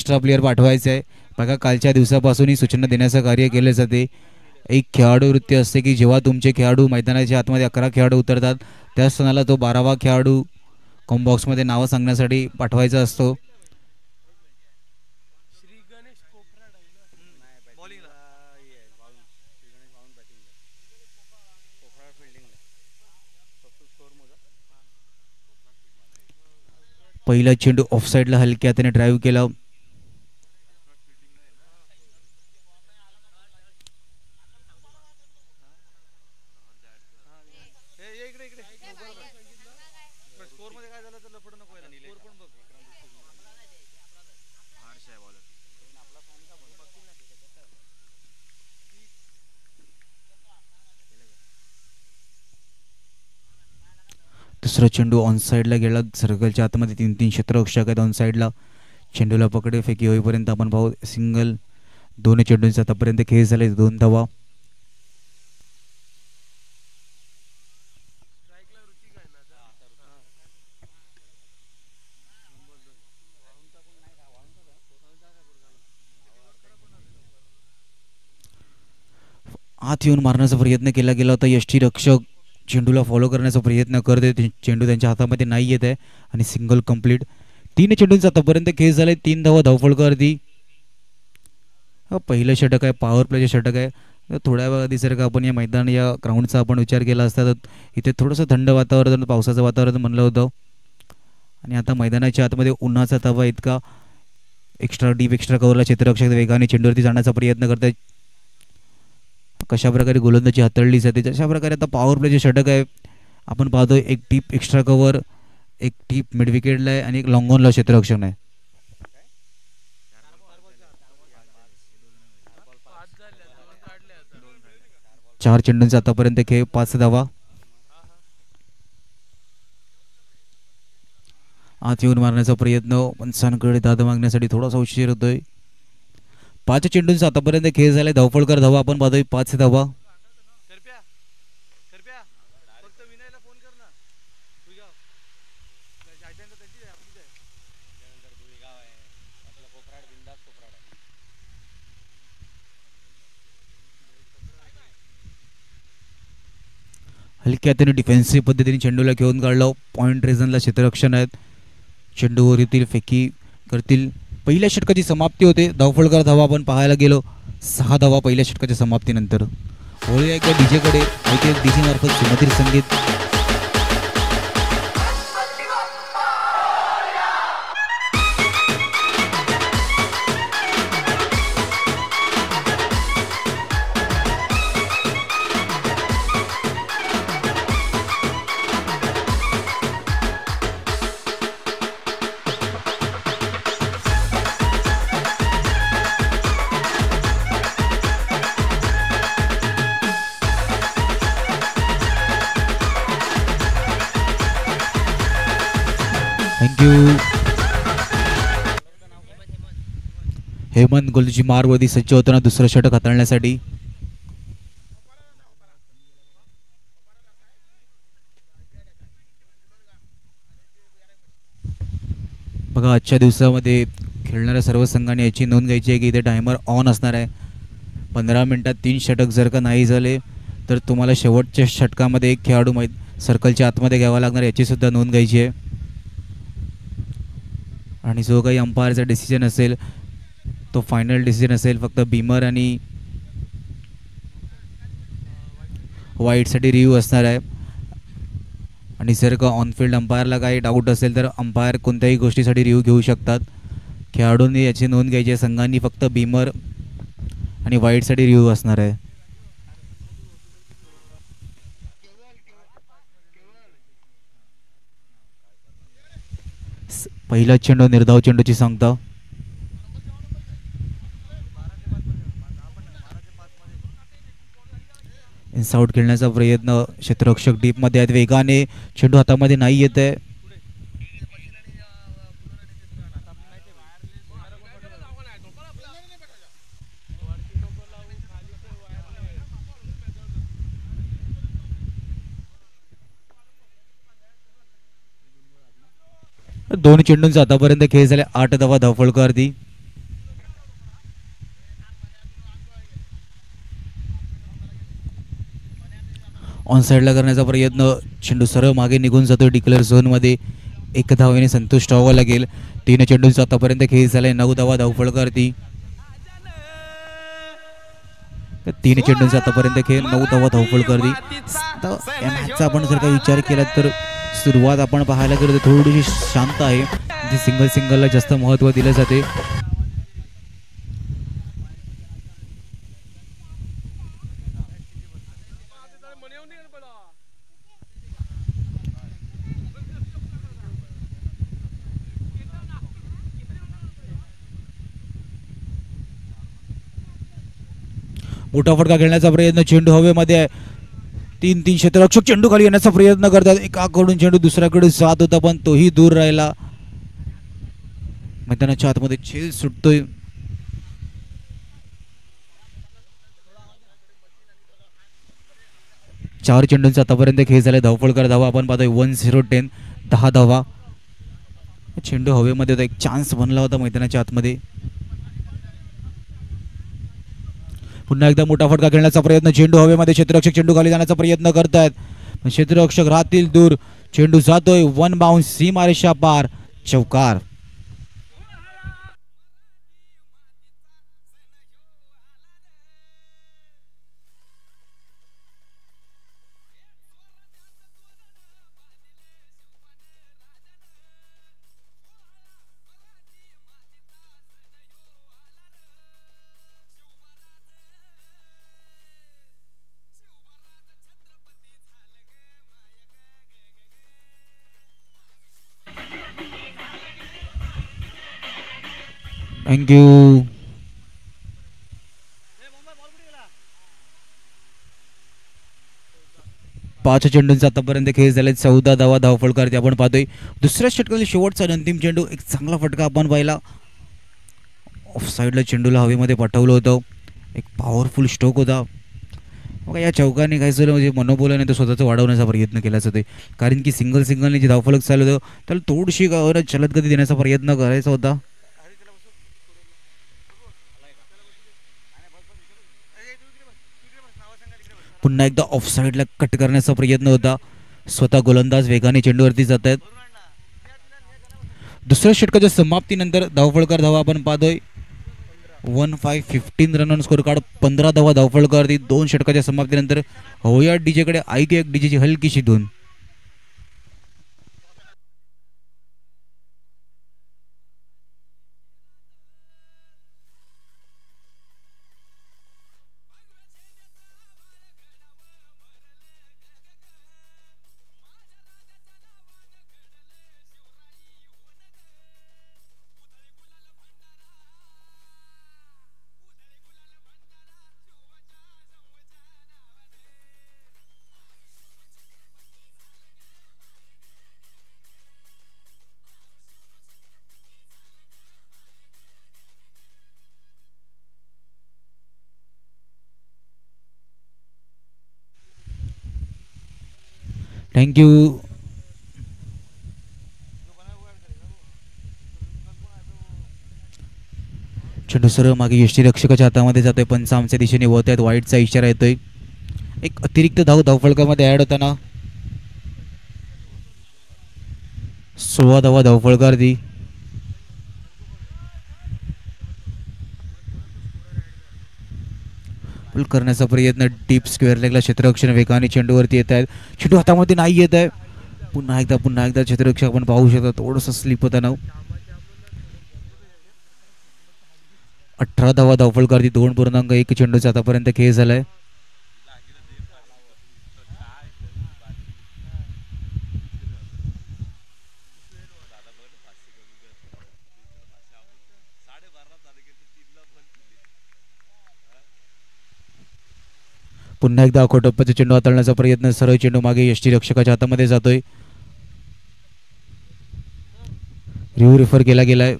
Extra player पाठवायचा आहे. बघा कालच्या दिवसापासूनही सूचना देण्याचं कार्य केले जाते. एक खेळाडू वृत्ती असते की जेव्हा तुमचे खेळाडू मैदानाच्या आतमध्ये 11 खेळाडू उतरतात त्या क्षणाला तो 12वा खेळाडू कॉम्बॉक्समध्ये नावं सांगण्यासाठी पाठवायचा असतो. पहिला चेंडू ऑफसाईडला हलक्या त्याने ड्राईव्ह केला. दुसरा चेंडू ऑन साईडला गेला. सर्कलच्या आतमध्ये 3-3 क्षेत्ररक्षक आहेत ऑन साईडला. चेंडूला पकडे फेकी होईपर्यंत आपण पाहू सिंगल. 2 चेंडूंचा आतापर्यंत खेळ झाले. 2 धावा. आत येऊन मारण्याचा प्रयत्न केला गेला होता. यष्टीरक्षक चेंडूला फॉलो करण्याचा प्रयत्न करते. चेंडू त्यांच्या हातामध्ये नाही येत आहे आणि सिंगल कंप्लीट. 3 चेंडूंचा आतापर्यंत खेळ झाले. 3 धावा धावफलकावरती. पहिलं षटक आहे. पॉवर प्लेचे षटक आहे. थोड्या वेळा आधी जर का आपण या मैदान या ग्राउंडचा आपण विचार केला असता तर इथे थोडंसं थंड वातावरण पावसाचं वातावरण म्हणलं होतं आणि आता मैदानाच्या आतमध्ये उन्हाचा तवा इतका. एक्स्ट्रा डीप एक्स्ट्रा कव्हरला क्षेत्ररक्षक वेगाने चेंडूवरती जाण्याचा प्रयत्न करतात. कशा प्रकारे गोलंदाजी हाताळली जाते जशा प्रकारे आता पॉवर प्लेचे षटक आहे. आपण पाहतो एक डीप एक्स्ट्रा कव्हर, एक डीप मिड विकेटला आहे आणि एक लॉंग ऑनला क्षेत्ररक्षण आहे. चार चेंडूंचा आतापर्यंत खेळ. 5 धावा. आत येऊन मारण्याचा प्रयत्न पंचांकडे दाद मागण्यासाठी थोडासा उशीर होतोय. 5 चेंडूंचा आतापर्यंत खेळ झालाय. धावफलकर धावा आपण पाहतोय 5 धावा. हलक्या त्याने डिफेन्सिव्ह पद्धतीने चेंडूला घेऊन काढलं. पॉइंट रिझनला क्षेत्ररक्षण आहेत. चेंडूवर येतील फेकी करतील. पहिल्या षटकाची समाप्ती होते. धावफलकर धावा आपण पाहायला गेलो 6 धावा पहिल्या षटकाच्या समाप्तीनंतर. वळूया एकदा डीजेकडे. ऐकूया डीजे मार्फत सुमधुर संगीत. हेमंत गोलची मारवरती सज्ज होताना दुसरं षटक हाताळण्यासाठी. बघा आजच्या दिवसामध्ये खेळणाऱ्या सर्व संघांनी याची नोंद घ्यायची आहे की इथे टायमर ऑन असणार आहे. 15 मिनिटात 3 षटक जर का नाही झाले तर तुम्हाला शेवटच्या षटकामध्ये एक खेळाडू सर्कलच्या आतमध्ये घ्यावा लागणार याची सुद्धा नोंद घ्यायची आहे. आणि जो काही अंपायरचा डिसिजन असेल तो फायनल डिसिजन असेल. फक्त बीमर आणि वाईटसाठी रिव्ह्यू असणार आहे. आणि जर का ऑनफिल्ड अंपायरला काही डाऊट असेल तर अंपायर कोणत्याही गोष्टीसाठी रिव्ह्यू घेऊ शकतात. खेळाडूंनी याची नोंद घ्यायची आहे. संघांनी फक्त बीमर आणि वाईटसाठी रिव्ह्यू असणार आहे. पहिला चेंडू निर्धाव चेंडूची सांगता. इनसाउट खेळण्याचा प्रयत्न. क्षेत्ररक्षक डीप मध्ये आहेत. वेगाने चेंडू हातामध्ये नाही येत आहे. दोन चेंडूंचा आतापर्यंत खेळ झाले. 8 धावा धावफलकावरती. ऑन साईडला करण्याचा प्रयत्न, चेंडू सरळ मागे निघून जातो डिक्लेअर झोनमध्ये. एक धावेने संतुष्ट व्हावं लागेल. 3 चेंडूंचा आतापर्यंत खेळ झालाय. 9 धावा धावफलकावरती. 3 चेंडूंचा आतापर्यंत खेळ, 9 धावा धावफलकावरती. या मॅचचा आपण जर का विचार केला तर सुरुवात आपण पाहायला गेलो तर थोडीशी शांत आहे. जी सिंगलला जास्त महत्त्व दिलं जाते. मोठा फटका खेळण्याचा प्रयत्न, चेंडू हवेमध्ये आहे. 3 क्षेत्ररक्षक चेंडू खाली येण्याचा प्रयत्न करतात. एकाकडून चेंडू दुसऱ्याकडे जात होता पण तोही दूर राहिला. मैदानाच्या आतमध्ये झेल सुटतोय. चार चेंडूंचा आतापर्यंत खेळ झाला. धावफलकार धावा आपण पाहतोय 10-10. 10 धावा. चेंडू हवेमध्ये होता. एक चान्स बनला होता मैदानाच्या आतमध्ये. पुन्हा एकदा मोठा फटका खेळण्याचा प्रयत्न, चेंडू हवेमध्ये. क्षेत्ररक्षक चेंडू खाली जाण्याचा प्रयत्न करतायत पण क्षेत्ररक्षक राहतील दूर. चेंडू जातोय वन बाउन्स, सीमारेषा पार, चौकार. थँक्यू. 5 चेंडूंचा आतापर्यंत खेळ झाले. 14 धावा धावफलकावरती आपण पाहतोय. दुसऱ्या षटकातील शेवटचा अंतिम चेंडू, एक चांगला फटका आपण पाहिला. ऑफ साईडला चेंडूला हवेमध्ये पाठवलं होतं. एक पॉवरफुल स्ट्रोक होता. मग या चौकाने काय झालं म्हणजे मनोबलाने तो स्वतःचं वाढवण्याचा प्रयत्न केला जातोय. कारण की सिंगलने जे धावफलक चालू होतं त्याला थोडीशी जलद गती देण्याचा प्रयत्न करायचा होता. पुन्हा एकदा ऑफ साईडला कट करण्याचा प्रयत्न होता. स्वतः गोलंदाज वेगाने चेंडूवरती जात आहेत. दुसऱ्या षटकाच्या समाप्तीनंतर धावफलकार धावा आपण पाहतोय 15 रन ऑन स्कोर कार्ड. 15 धावा धावफलकावरती. 2 षटकाच्या समाप्तीनंतर होया डीजेकडे ऐकू एक डीजेची हलकीशी धून. थँक्यू. चेंडू सरळ मागे यष्टीरक्षकाच्या हातामध्ये जातोय. पंच आमच्या दिशेने वळत आहेत. वाईटचा इशारा येतोय. एक अतिरिक्त धावफलकामध्ये ऍड होताना 16 धावा धावफलकावरती. पुल करण्याचा प्रयत्न, डीप स्क्वेअर लेगला क्षेत्ररक्षण वेगाने चेंडूवरती येत आहेत. चेंडू हातामध्ये नाही येत आहे. पुन्हा एकदा क्षेत्ररक्षक आपण पाहू शकता थोडंसं स्लिप होताना. 18 धावा धावफलकावरती. 2.1 चेंडूचा आतापर्यंत खेळ झालाय. पुन्हा एकदा अखोटप्पाचा चेंडू हाताळण्याचा प्रयत्न, सरळ चेंडू मागे यष्टीरक्षकाच्या हातामध्ये जातोय. रिव्ह्यू रेफर केला गेलाय.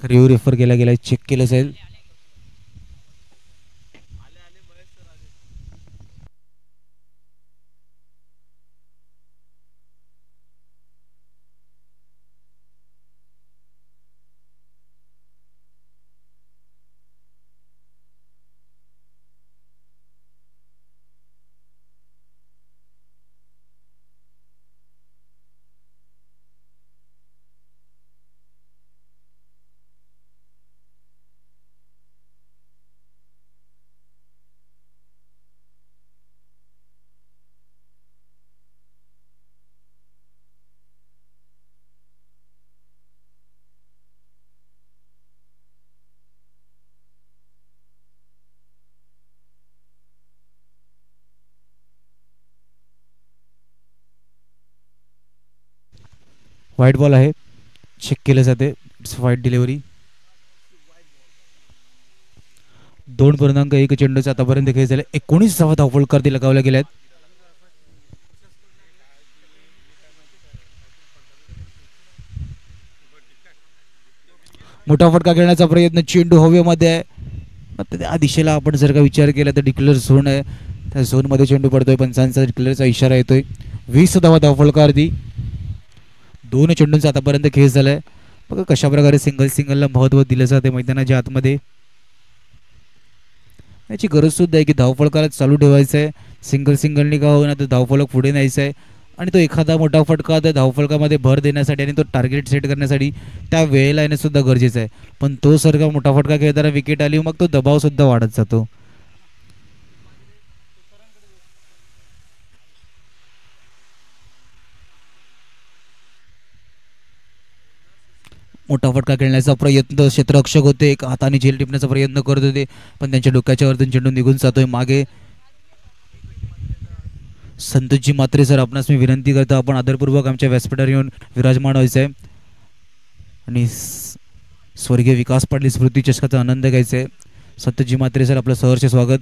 रिव्ह्यू रेफर केला गेलाय. चेक केलं जाईल. व्हाईट बॉल आहे, चेक केलं जाते. It's white delivery. 2.1 चेंडूचा आतापर्यंत खेळ झाले. 19 धावा धावफलकावरती लगावल्या गेल्यात. मोठा फटका खेळण्याचा प्रयत्न, चेंडू हवेमध्ये आहे. त्या दिशेला आपण जर का विचार केला तर डिक्लेअर झोन आहे, त्या झोनमध्ये चेंडू पडतोय. पंचांचा डिक्लेअरचा इशारा येतोय. 20 धावा धावफलकावरती. 2 चेंडूंचा आतापर्यंत खेळ झालाय. बघा कशा प्रकारे सिंगलला महत्त्व दिलं जाते मैदानाच्या आतमध्ये. याची गरज सुद्धा आहे की धावफलकाला चालू ठेवायचं आहे. सिंगलनी का होईना तर धावफलक पुढे न्यायचं आहे. आणि तो एखादा मोठा फटका त्या धावफलकामध्ये भर देण्यासाठी आणि तो टार्गेट सेट करण्यासाठी त्या वेळेला येणंसुद्धा गरजेचं आहे. पण तो सर का मोठा फटका खेळताना विकेट आली मग तो दबावसुद्धा वाढत जातो. मोठा फटका खेळण्याचा प्रयत्न, क्षेत्ररक्षक होते, एक हाताने झेल टिपण्याचा प्रयत्न करत होते पण त्यांच्या डोक्याच्या वरतून चेंडू निघून जातोय मागे. संतोषजी मात्रे सर, आपणास मी विनंती करतो आपण आदरपूर्वक आमच्या व्यासपीठावर येऊन विराजमान व्हायचं आहे आणि स्वर्गीय विकास पाटील स्मृती चषकाचा आनंद घ्यायचा आहे. संतोषजी मात्रे सर, आपलं सहर्ष स्वागत.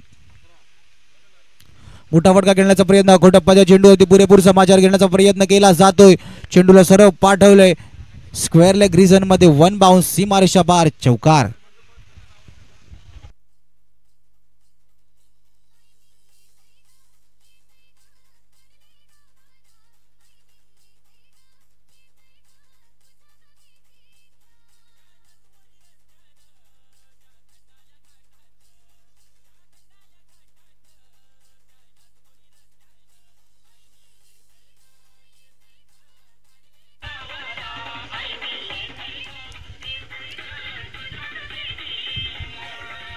मोठा फटका खेळण्याचा प्रयत्न, अखोटप्पाच्या चेंडूवरती पुरेपूर समाचार घेण्याचा प्रयत्न केला जातोय. चेंडूला सरळ पाठवलंय स्क्वेअर लेग रिजन मध्ये. 1 बाउन्स, सीमारेषा पार, चौकार.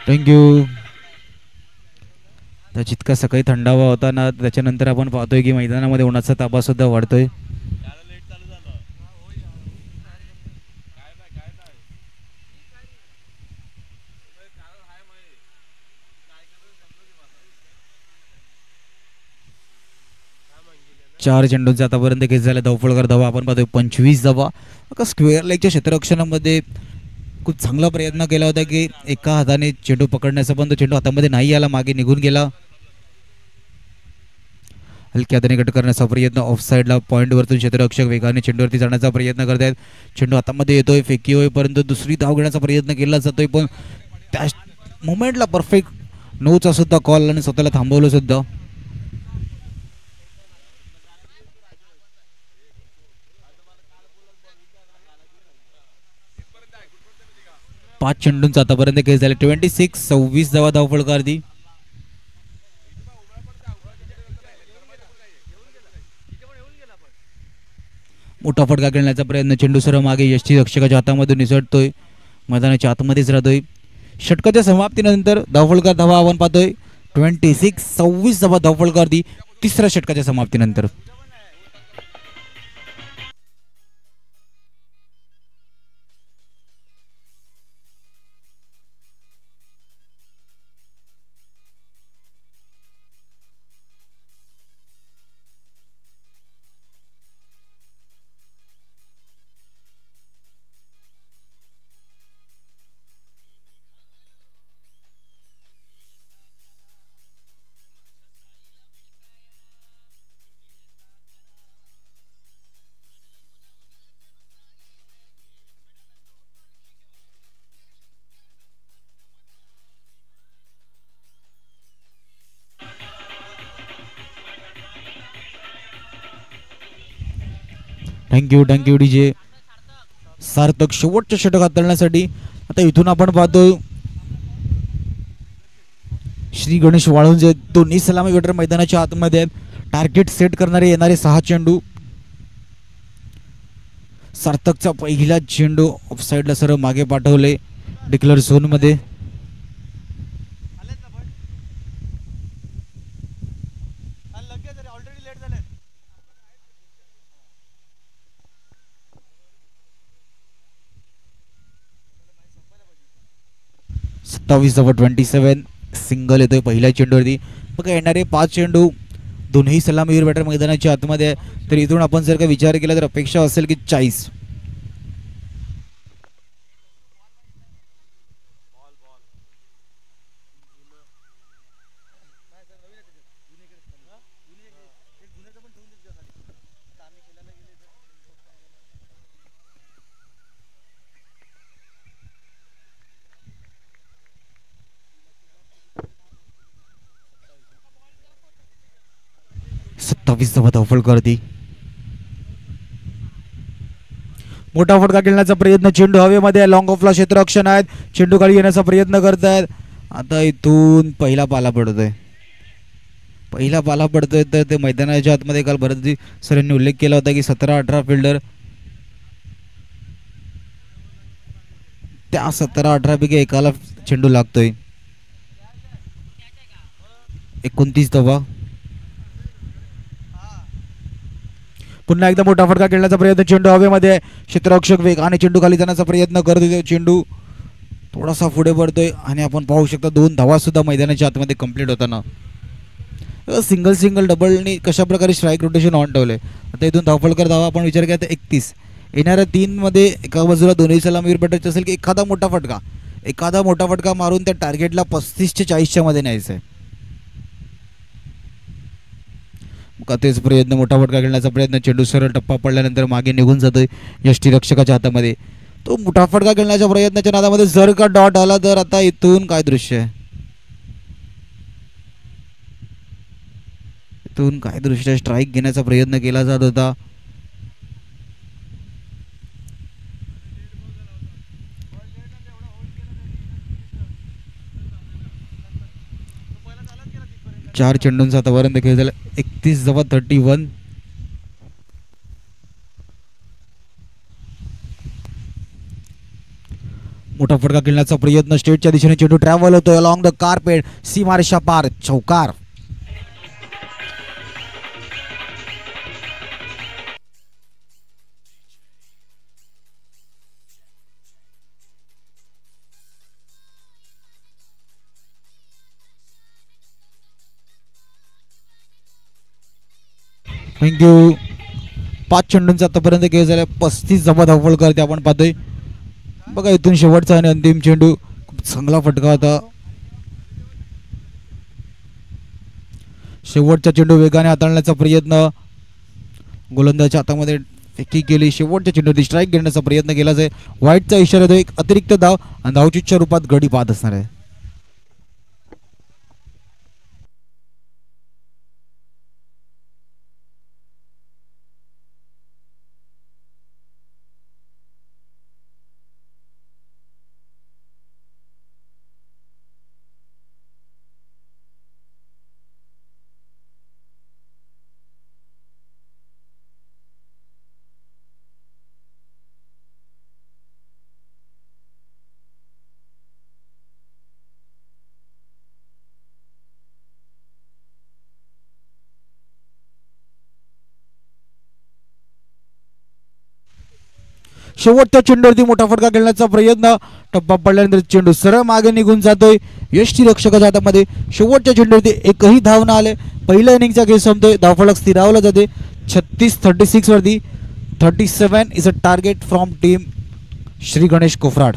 थँक्यू. तर जितका सकाळी थंडावा होता ना त्याच्यानंतर आपण पाहतोय की मैदानामध्ये उन्हाचा ताबा सुद्धा वाढतोय. चार चेंडूंचा आतापर्यंत केस झाला. धावफलकार धावा आपण पाहतोय 25 धावा. स्क्वेअर लेगच्या क्षेत्ररक्षणामध्ये खूप चांगला प्रयत्न केला होता की एका हाताने चेंडू पकडण्याचा, पण तो चेंडू हातामध्ये नाही आला, मागे निघून गेला. हलक्या हाताने कट करण्याचा प्रयत्न, ऑफ साईडला पॉईंटवरतून क्षेत्ररक्षक वेगाने चेंडूवरती जाण्याचा प्रयत्न करतायत. चेंडू हातामध्ये येतोय, फेकी होईपर्यंत दुसरी धाव घेण्याचा प्रयत्न केला जातोय पण त्या मोमेंटला परफेक्ट नोचा सुद्धा कॉल आणि स्वतःला थांबवलं सुद्धा. 5 चेंडूंचा आतापर्यंत खेळ झाले. 26 धावा धावफलकावरती. मोठा फटका खेळण्याचा प्रयत्न, चेंडू सरळ मागे यष्टी रक्षकाच्या हातामधून निसटतोय, मैदानाच्या आतमध्येच राहतोय. षटकाच्या समाप्तीनंतर धावफलकार धावा आपण पाहतोय 26 धावा धावफलकावरती तिसऱ्या षटकाच्या समाप्तीनंतर. Thank you DJ. सार्थक शेवटच्या षटक हाताळण्यासाठी. आता इथून आपण पाहतो श्री गणेश वाळुंजे दोन्ही सलामी वेटर मैदानाच्या आतमध्ये टार्गेट सेट करणारे येणारे 6 चेंडू. सार्थकचा पहिला चेंडू ऑफसाईडला सरळ मागे पाठवले डिक्लेअर झोन मध्ये. (27 धावा 27) सिंगल येतोय पहिल्या चेंडूवरती. बघा येणारे 5 चेंडू दोन्ही सलामीवीर बॅटर मैदानाच्या आतमध्ये आहे. तर इथून आपण जर का विचार केला तर अपेक्षा असेल की 40. सत्तावीस धावा धावफल करती. मोठा फटका खेळण्याचा प्रयत्न, चेंडू हवेमध्ये, लॉंग ऑफला क्षेत्ररक्षण आहेत, चेंडू खाली येण्याचा प्रयत्न करतायत. आता इथून पहिला पाला पडतोय, पहिला पाला पडतोय. तर ते मैदानाच्या आतमध्ये काल भरतजी सरांनी उल्लेख केला होता की 17-18 फिल्डर, त्या 17-18 पैकी एकाला चेंडू लागतोय. 29 धावा. पुन्हा एकदा मोठा फटका खेळण्याचा प्रयत्न, चेंडू हवेमध्ये, क्षेत्ररक्षक वेगाने चेंडू खाली जाण्याचा प्रयत्न करतोय. चेंडू थोडासा पुढे पडतोय आणि आपण पाहू शकता 2 धावा सुद्धा मैदानाच्या आतमध्ये कंप्लीट होताना. सिंगल सिंगल डबलनी कशा प्रकारे स्ट्राईक रोटेशन ऑन ठेवले. आता इथून धावफलकर धावा आपण विचार केला तर 31. येणाऱ्या 3 मध्ये एका बाजूला दोन्ही सलामीवीर बॅटरचे असेल की एखादा मोठा फटका मारून त्या टार्गेटला 35-40 मध्ये न्यायचं आहे. तेच प्रयत्न, मोठा फटका खेळण्याचा प्रयत्न, चेंडू सरळ टप्पा पडल्यानंतर मागे निघून जातोय यष्टीरक्षकाच्या हातामध्ये. तो मोठा फटका खेळण्याच्या प्रयत्नाच्या नादामध्ये जर का डॉट आला तर आता इथून काय दृश्य आहे, इथून काय दृश्य, स्ट्राईक घेण्याचा प्रयत्न केला जात होता. चार चेंडूंचा आतापर्यंत खेळ झाला. 31 धावा 31. मोठा फटका खेळण्याचा प्रयत्न, स्टेटच्या दिशेने चेंडू ट्रॅव्हल होतोय अलॉंग द कार्पेट, सीमारेषा पार, चौकार. थँक्यू. 5 चेंडूंचा आतापर्यंत खेळ झाला. 35 धावा धावफळ करते आपण पाहतोय. बघा इथून शेवटचा आणि अंतिम चेंडू, खूप चांगला फटका होता. शेवटचा चेंडू वेगाने हाताळण्याचा प्रयत्न, गोलंदाजच्या हातामध्ये फेकी केली. शेवटच्या चेंडूवरती स्ट्राईक घेण्याचा प्रयत्न केला जाईल. व्हाईटचा इशारा, एक अतिरिक्त धाव आणि धावचीच्या रूपात गडी पाहत असणार आहे. शेवटच्या चेंडूवरती मोठा फटका खेळण्याचा प्रयत्न, टप्पा पडल्यानंतर चेंडू सरळ मागे निघून जातोय यष्टीरक्षकाच्या हातामध्ये. शेवटच्या चेंडूवरती एकही धाव न आले. पहिल्या इनिंगचा खेळ संपतोय, धावफलक स्थिरावला जाते 36-36 वरती. 37 is a target from team Shri Ganesh Kofrad.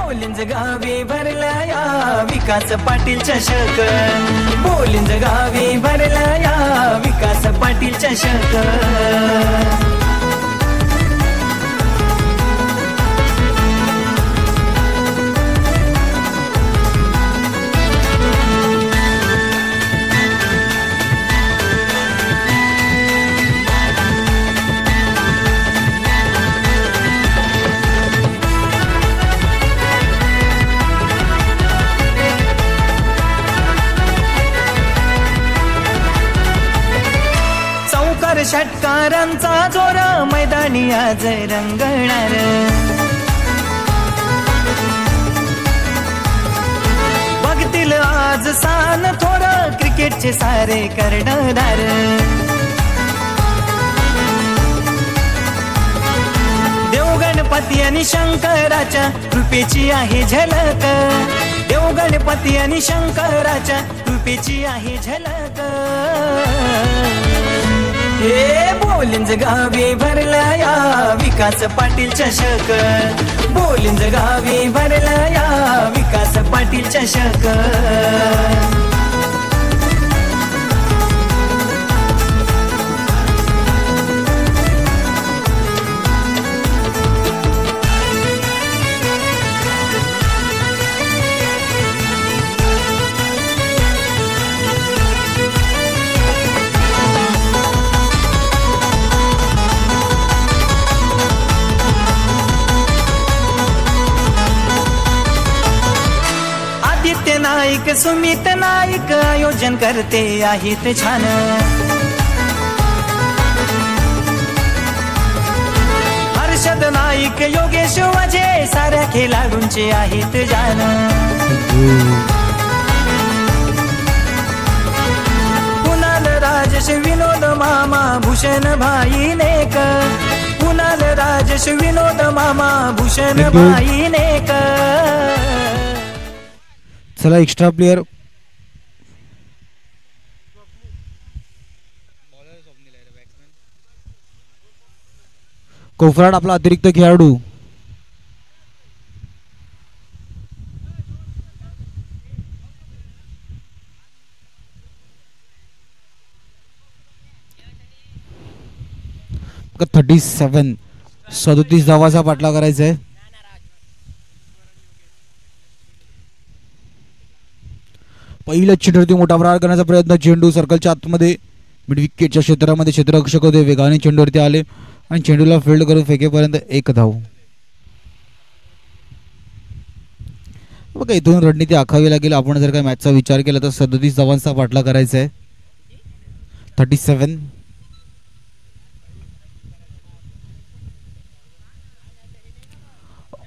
Bowling गावी भरला या विकास पाटील चषक, बोलिंज गावी भरला या विकास पाटील चषक. षटकारांचा जोर मैदानी आज रंगणार, बघतील आज सान थोर क्रिकेटचे सारे कर्णधार. देवगणपती आणि शंकराच्या कृपेची आहे झलक, देवगणपती आणि शंकराच्या कृपेची आहे झलक. हे बोलिंज गावी भरला या विकास पाटील चषक, बोलिंज गावी भरला या विकास पाटील चषक. नाईक सुमित नाईक आयोजन करते आहेत छान, हर्षद नाईक योगेश वाजे साऱ्या खेळाडूंचे आहेत जान. कुणाल राजेश विनोद मामा भूषण भाई नेक, कुणाल राजेश विनोद मामा भूषण भाई नेक. चला एक्स्ट्रा प्लेयर कोफराड आपला अतिरिक्त खेळाडू. फक्त 37 धावाचा पाठला करायचा आहे. पहिल्या चेंडूवरती मोठा प्रहार करण्याचा प्रयत्न, चेंडू सर्कलच्या आतमध्ये मिड विकेटच्या क्षेत्रामध्ये क्षेत्ररक्षक होते, वेगाने चेंडूवरती आले आणि चेंडूला फील्ड करून फेकेपर्यंत 1 धाव. बघा इथून रणनीती आखावी लागेल. आपण जर का मॅचचा विचार केला तर 37 धावांचा पाठला करायचा आहे. 37.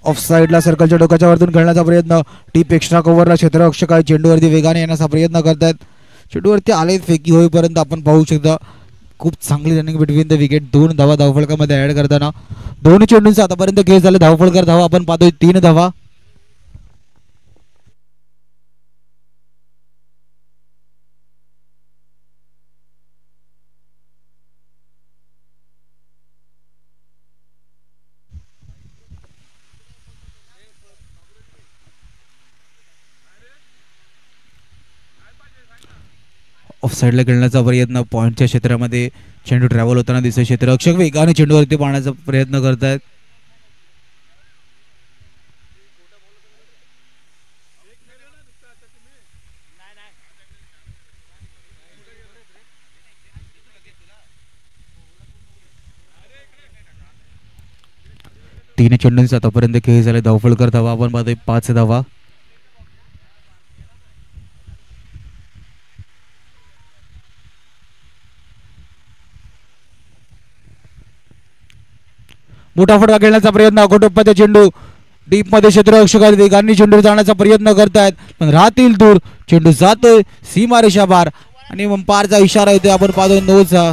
ऑफ साइडला सर्कलच्या डोक्याच्या वरतून खेळण्याचा प्रयत्न, टीप एक्स्ट्रा कव्हरला क्षेत्ररक्षक आहे, चेंडूवरती वेगाने येण्याचा प्रयत्न करतायत. चेंडूवरती आले फेकी होईपर्यंत आपण पाहू शकता खूप चांगली रनिंग बिटवीन द विकेट. 2 धावा धावफलकामध्ये ऍड करताना दोन्ही चेंडूंचा आतापर्यंत खेळ झाले. धावफलकर धावा आपण पाहतोय 3 धावा. ऑफ साइडला खेळण्याचा प्रयत्न, पॉइंटच्या क्षेत्रामध्ये चेंडू ट्रॅव्हल होताना दिसत, क्षेत्ररक्षक वेगाने चेंडूवरती पाहण्याचा प्रयत्न करतायत. तीन चेंडूंचा आतापर्यंत खेळ झाले. धावफलकर धावा आपण पाहतोय 5 धावा. मोठा फटका खेळण्याचा प्रयत्न, अकोटप्पाचा चेंडू डीप मध्ये क्षेत्ररक्षक वेगाने चेंडू जाण्याचा प्रयत्न करतायत पण राहतील दूर. चेंडू जातोय सीमारेषा बार आणि अंपायरचा इशारा येतोय. आपण पाहतोय नोचा.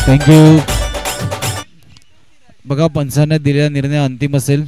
थँक्यू. बघा पंचांनी दिलेला निर्णय अंतिम असेल.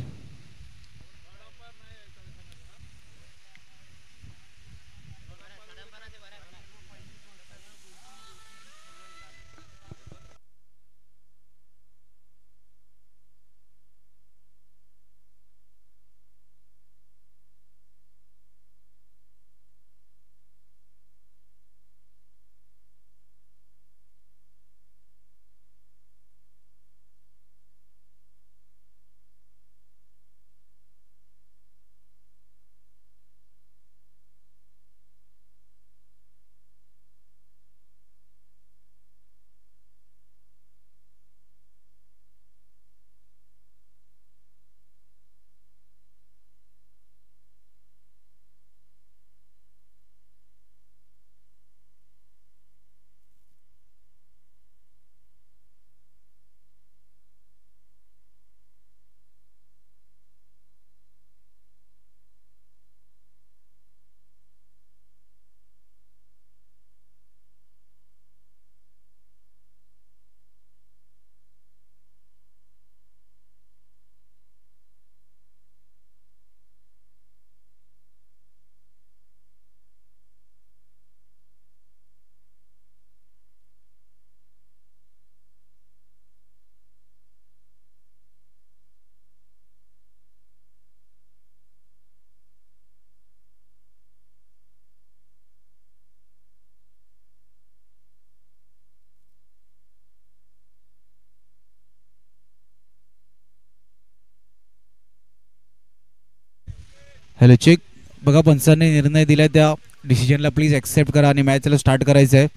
Hello check. बघा पंचांनी निर्णय दिला त्या डिसिजनला प्लीज ॲक्सेप्ट करा आणि मॅचला स्टार्ट करायचं आहे.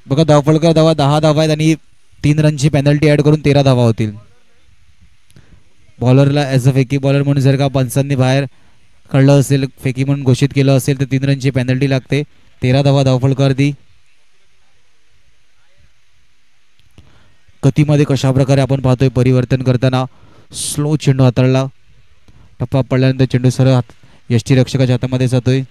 बघा धावफलकर धावा 10 धावा आहेत आणि 3 रनची पेनल्टी ऍड करून 13 धावा होतील. बॉलरला ॲज अ फेकी बॉलर म्हणून जर का पंचांनी बाहेर काढलं असेल, फेकी म्हणून घोषित केलं असेल तर 3 रनची पेनल्टी लागते. 13 धावा धावफलकर दी. गतीमध्ये कशा प्रकारे आपण पाहतोय परिवर्तन करताना. स्लो चेंडू हाताळला, टप्पा पडल्यानंतर चेंडू सरळ यष्टीरक्षकाच्या हातामध्ये जातोय.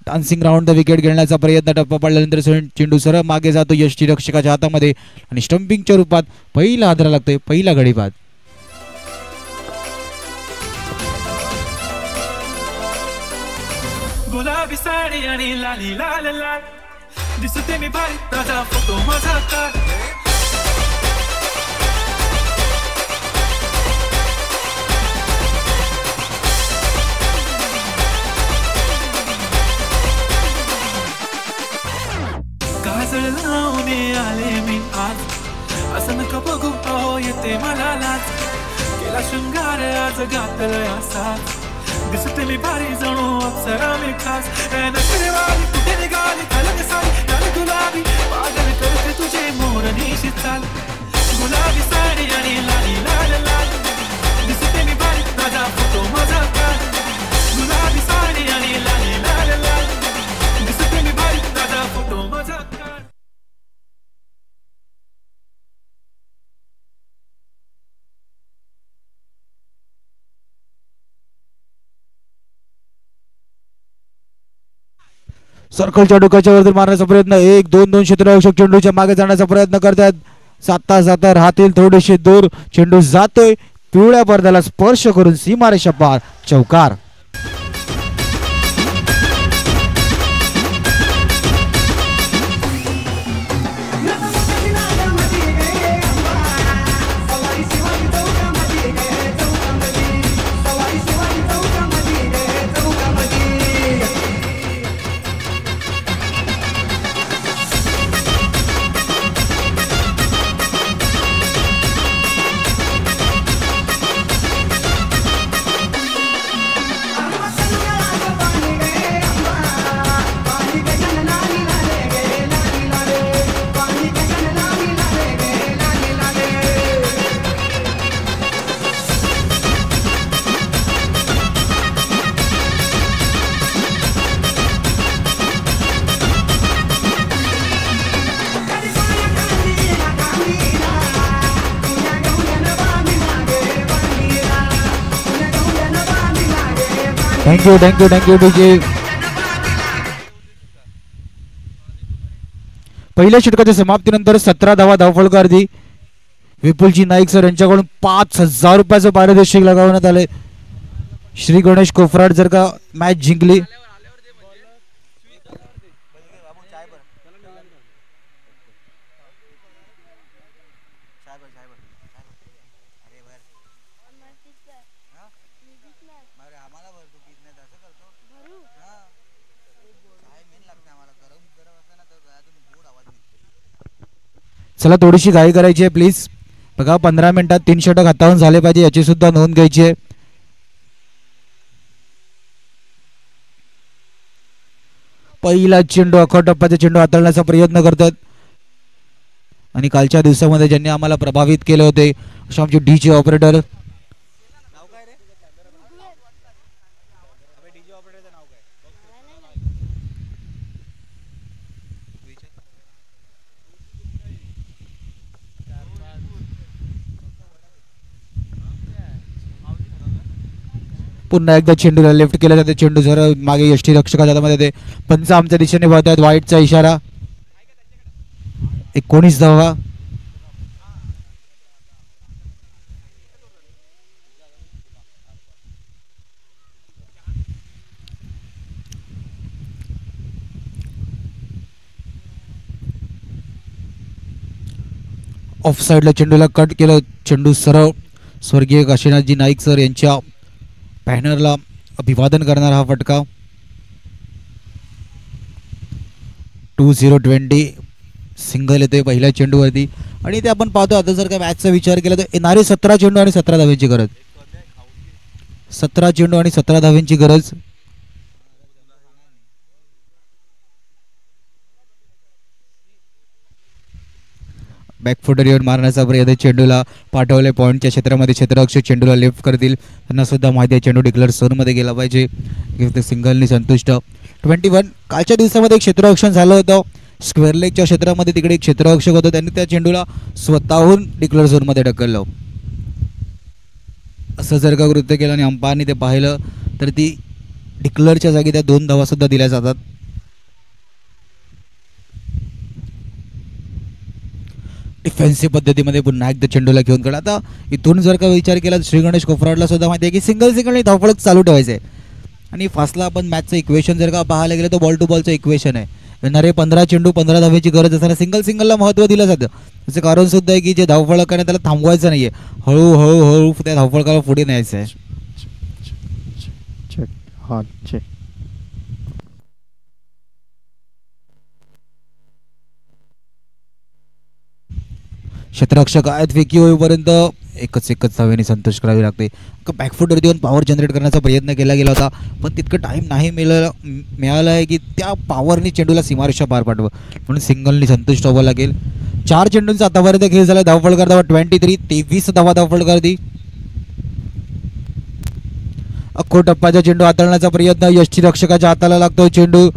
डान्सिंग राऊंड द विकेट घेण्याचा प्रयत्न, टप्पा पडल्यानंतर चेंडू सरळ मागे जातो यष्टीरक्षकाच्या हातामध्ये आणि स्टंपिंगच्या रूपात पहिला हादरा लागतोय, पहिला गडीबाद. गुलाबी साडी आणि लाली लाल लाल दिसते मी भारी, ताजा फोटो माझा काढ. काजळ लावून आले मी आज, असं नका बघू अहो येते मला लाज. केला शृंगार आज घातलंय असाच, दिसते मी भारी जणू अप्सरा मी खास. नखरेवाली कुठे निघाली कलक साडी लाल गुलाबी, पागल करते तुझे मोरनीशी चाल. गुलाबी साडी आणि लाली लाल लाल दिसते मी भारी, ताजा फोटो माझा काढ. गुलाबी साडी आणि लाली लाल लाल दिसते मी भारी, ताजा फोटो माझा काढ. सर्कलच्या डोक्याच्या वरती मारण्याचा प्रयत्न, 1-2 क्षेत्ररक्षक चेंडूच्या मागे जाण्याचा प्रयत्न करतात. जाता राहतील थोडेसे दूर, चेंडू जातोय पिवळ्या पडद्याला स्पर्श करून सीमारेषा पार, चौकार. Thank you DJ. पहिल्या षटकाच्या समाप्तीनंतर 17 धावा धावफलकार दी. विपुलजी नाईक सर यांच्याकडून 5,000 रुपयाचं पारितोषिक लगावण्यात आले. श्री गणेश कोफराट जर का मॅच जिंकली चला थोडीशी घाई करायची आहे प्लीज. बघा 15 मिनिटात 3 षटक हातावून झाले पाहिजे, याची सुद्धा नोंद घ्यायची आहे. पहिला चेंडू अखटप्पाचा चेंडू हाताळण्याचा प्रयत्न करतात आणि कालच्या दिवसामध्ये ज्यांनी आम्हाला प्रभावित केले होते अशा आमचे डीजे ऑपरेटर. पुन्हा एकदा चेंडूला लेफ्ट केला जाते, चेंडू जरा मागे यष्टीरक्षकाच्या हातामध्ये येते. पंच आमच्या दिशेने वळतात, वाईटचा इशारा. 19 धावा. ऑफ साइडला चेंडूला कट केलं, चेंडू सरळ स्वर्गीय काशीनाथजी नाईक सर यांच्या पॅनरला अभिवादन करणार हा फटका. 2020 सिंगल येते पहिल्या चेंडूवरती आणि ते आपण पाहतो. आता जर का मॅचचा विचार केला तर येणारे 17 चेंडू आणि 17 धावेची गरज. 17 चेंडू आणि 17 धावांची गरज. बॅकफुटर येऊन मारण्याचा प्रयत्न, चेंडूला पाठवले पॉईंटच्या क्षेत्रामध्ये, क्षेत्ररक्षक चेंडूला लेफ्ट करतील. त्यांना सुद्धा माहिती आहे चेंडू डिक्लेअर झोनमध्ये गेला पाहिजे. सिंगलनी संतुष्ट. 21 कालच्या दिवसामध्ये एक क्षेत्ररक्षण झालं होतं स्क्वेअर लेगच्या क्षेत्रामध्ये. तिकडे एक क्षेत्ररक्षक होतं, त्यांनी त्या चेंडूला स्वतःहून डिक्लेअर झोनमध्ये ढकललं. असं जर का कृत्य केलं आणि अंपायरने ते पाहिलं तर ती डिक्लेअरच्या जागी त्या 2 धावा सुद्धा दिल्या जातात. डिफेन्सिव्ह पद्धतीमध्ये पुन्हा एकदा चेंडूला घेऊन काढा. आता इथून जर का विचार केला तर श्री गणेश कोफराडला सुद्धा माहिती आहे की सिंगल धावफलक चालू ठेवायचं आहे. आणि फासला आपण मॅचचं इक्वेशन जर का पाहायला गेलं तर बॉल टू बॉलचं इक्वेशन आहे. येणारे 15 चेंडू 15 धावेची गरज असताना सिंगलला महत्त्व दिलं जातं. त्याचं कारण सुद्धा आहे की जे धावफलक आहे त्याला थांबवायचं नाही आहे, हळूहळू त्या धावफलकाला पुढे न्यायचं आहे. क्षेत्ररक्षक आहेत फेकी होईपर्यंत एकच धावेने संतोष करावी लागते. बॅकफुटर देऊन पॉवर जनरेट करण्याचा प्रयत्न केला गेला होता, पण तितकं टाईम नाही मिळाला आहे की त्या पॉवरने चेंडूला सीमारेषा पार पाठवं, म्हणून सिंगलनी संतुष्ट व्हावं लागेल. 4 चेंडूंचा आतापर्यंत खेळ झाला. धावफलक धावा 23 धावा धावफलक. अख्खो टप्प्याचा चेंडू हाताळण्याचा प्रयत्न, यष्टीरक्षकाच्या हाताला लागतो चेंडू.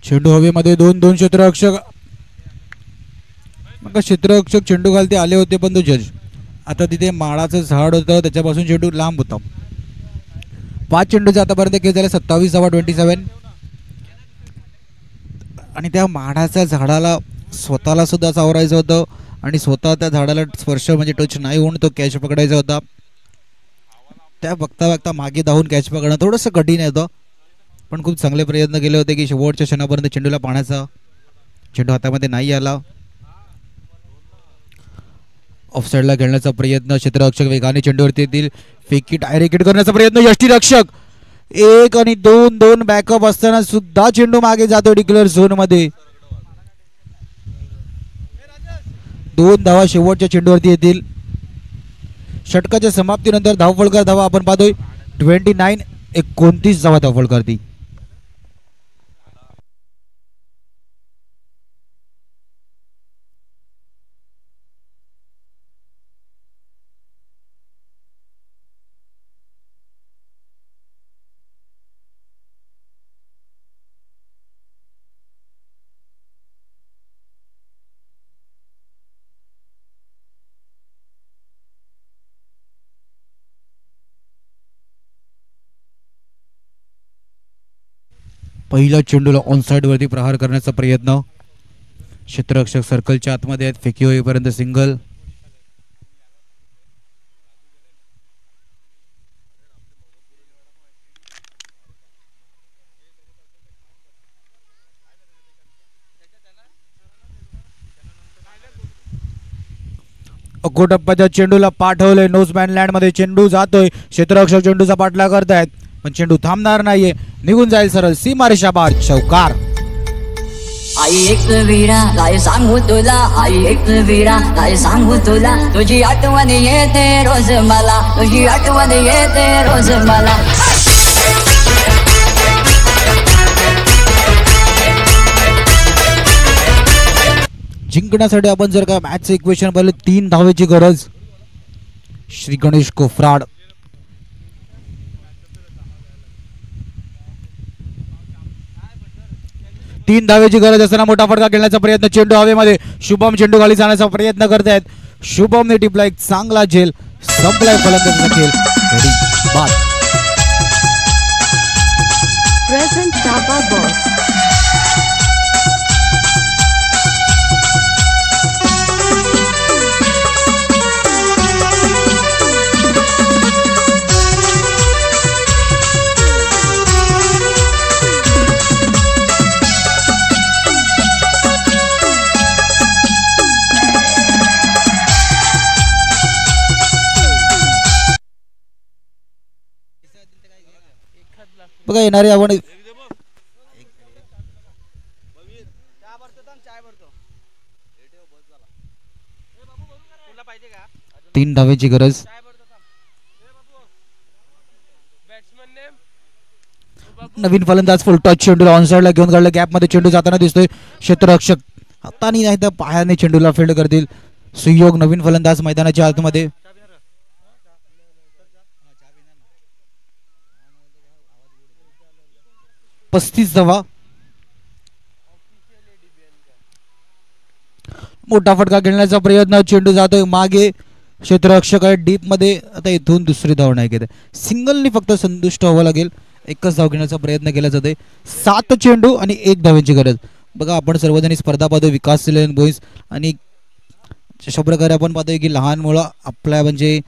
चेंडू हवेमध्ये 2 क्षेत्ररक्षक. मग क्षेत्ररक्षक चेंडू घालते आले होते, पण तो जज आता तिथे माळाचं झाड होतं त्याच्यापासून चेंडू लांब होता. 5 चेंडूचा आतापर्यंत खेळ झाला. 27 धावा 27. आणि त्या माळाच्या झाडाला स्वतःला सुद्धा सावरायचं होतं आणि स्वतः त्या झाडाला स्पर्श म्हणजे टच नाही होऊन तो कॅच पकडायचा होता. त्या बघता मागे धावून कॅच पकडणं थोडंसं कठीण होतं, पण खूप चांगले प्रयत्न केले होते की शेवटच्या क्षणापर्यंत चेंडूला पाण्याचा. चेंडू हातामध्ये नाही आला. ऑफसाईडला खेळण्याचा प्रयत्न, क्षेत्ररक्षक वेगाने चेंडूवरती येतील. फेकी डायरेक्ट करण्याचा प्रयत्न, यष्टीरक्षक 1 आणि 2 बॅकअप असताना सुद्धा चेंडू मागे जातो डिक्लेअर झोन मध्ये. 2 धावा शेवटच्या चेंडूवरती येतील. षटकाच्या समाप्तीनंतर धावफलकार धावा आपण पाहतोय 29 धावा धावफलकारती. पहिल्या चेंडूला ऑनसाइड वरती प्रहार करण्याचा प्रयत्न. क्षेत्ररक्षक सर्कलच्या आतमध्ये आहेत. फेकी होईपर्यंत सिंगल. अख्खो टप्प्याच्या चेंडूला पाठवलंय नोजमॅन लँड मध्ये. चेंडू जातोय, क्षेत्ररक्षक चेंडूचा पाठलाग करतायत, पण चेंडू थांबणार नाहीये, निघून जाईल सरळ सीमारेषा पार. चौकार. आई एक वीरा काय सांगू तुला, आई एक वीरा काय सांगू तुला, तुझी आठवण येते रोज मला, तुझी आठवण येते रोज मला. जिंकण्यासाठी आपण जर का मॅचचं इक्वेशन पाहिलं 3 धावेची गरज. श्री गणेश कोफराड. तीन धावेची गरज असताना मोठा फटका खेळण्याचा प्रयत्न. चेंडू हवेमध्ये, शुभम चेंडू खाली जाण्याचा प्रयत्न करतायत. शुभमने टिपला एक चांगला झेल. संपलाय फलंदाजीचा खेळ. बाद. Present Taba Boss. बघा येणारे आपण तीन धावेची गरज. नवीन फलंदाज फुल टच चेंडूला ऑन साइडला घेऊन काढलं. गॅप मध्ये चेंडू जाताना दिसतोय. क्षेत्ररक्षक हाताने नाही तर पायाने चेंडूला फील्ड करतील. सुयोग नवीन फलंदाज मैदानाच्या आतमध्ये. पस्तीस धावा. मोठा फटका खेळण्याचा प्रयत्न. चेंडू जातोय मागे. क्षेत्ररक्षक आहे डीप मध्ये. आता इथून दुसरी धाव नाही घेत. सिंगलनी फक्त संतुष्ट व्हावं लागेल. एकच धाव घेण्याचा प्रयत्न केला जातोय. 7 चेंडू आणि 1 धावेची गरज. बघा आपण सर्वजणी स्पर्धा पाहतोय. विकास बॉईज आणि अशा प्रकारे आपण पाहतोय की लहान मुलं आपल्या म्हणजे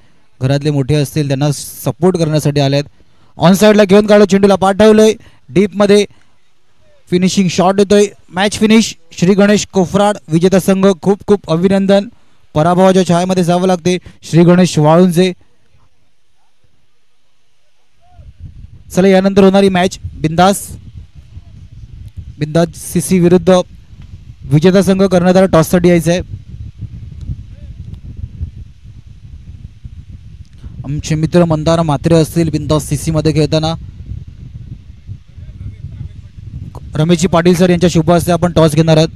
घरातले मोठे असतील त्यांना सपोर्ट करण्यासाठी आले आहेत. ऑन साइडला घेऊन काढलं. चेंडूला पाठवलंय डीप मध्ये. फिनिशिंग शॉट येतोय. Match finish. श्री गणेश कोफराड विजेता संघ. खूप खूप अभिनंदन. पराभवाच्या छायामध्ये जावं लागते श्री गणेश वाळुंजे. चला यानंतर होणारी मॅच बिंदास सीसी विरुद्ध विजेता संघ. कर्णधार टॉससाठी यायचं आहे. आमचे मित्र मंदार म्हात्रे असतील बिंदास सीसी मध्ये खेळताना. रमेशजी पाटील सर यांच्या शुभ हस्ते आपण टॉस घेणार आहोत.